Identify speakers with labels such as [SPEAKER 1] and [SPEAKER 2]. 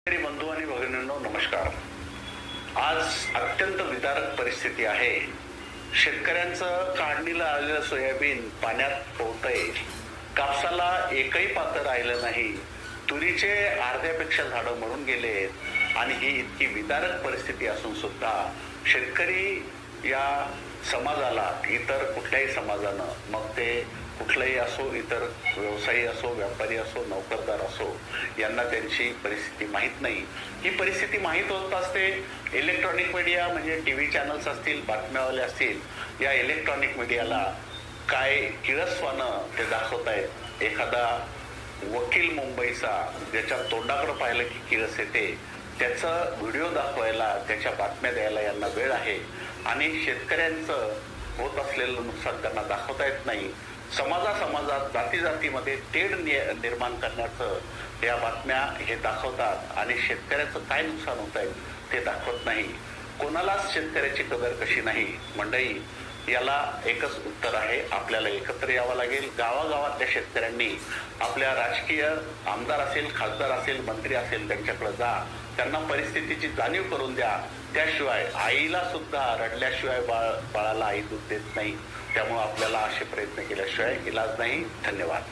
[SPEAKER 1] बंधू आणि भगिनींनो नमस्कार. आज अत्यंत विदारक परिस्थिती आहे. शेतकऱ्यांचं काढणीला आलेलं सोयाबीन पाण्यात पोहतंय. कापसाला एकही पात्र राहिलं नाही. तुरीचे अर्ध्यापेक्षा झाडं मरून गेलेत आणि ही इतकी विदारक परिस्थिती असून सुद्धा शेतकरी या समाजाला, इतर कुठल्याही समाजानं, मग ते कुठलाही असो, इतर व्यवसायी असो, व्यापारी असो, नोकरदार असो, यांना त्यांची परिस्थिती माहीत नाही. ही परिस्थिती माहीत होत असते. इलेक्ट्रॉनिक मीडिया म्हणजे टीव्ही चॅनल्स असतील, बातम्यावाले असतील, या इलेक्ट्रॉनिक मीडियाला काय किळसवानं ते दाखवतायत. एखादा वकील मुंबईचा ज्याच्या तोंडाकडे पाहिलं की किळस येते, त्याचा व्हिडिओ दाखवायला, त्याच्या बातम्या द्यायला यांना वेळ आहे आणि शेतकऱ्यांचं होत असलेलं नुकसान त्यांना दाखवता येत नाही. समाजात जातीमध्ये तेढ निर्माण करण्याचं या बातम्या हे दाखवतात आणि शेतकऱ्याचं काय नुकसान होत आहे ते दाखवत नाही. कोणालाच शेतकऱ्याची कदर कशी नाही. मंडळी, याला एकच उत्तर आहे. आपल्याला एकत्र यावं लागेल. गावागावातल्या शेतकऱ्यांनी आपल्या राजकीय आमदार असेल, खासदार असेल, मंत्री असेल, त्यांच्याकडे जा, त्यांना परिस्थितीची जाणीव करून द्या. त्याशिवाय आईला सुद्धा रडल्याशिवाय बाळाला आई दूध देत नाही. त्यामुळे आपल्याला असे प्रयत्न केल्याशिवाय इलाज नाही. धन्यवाद.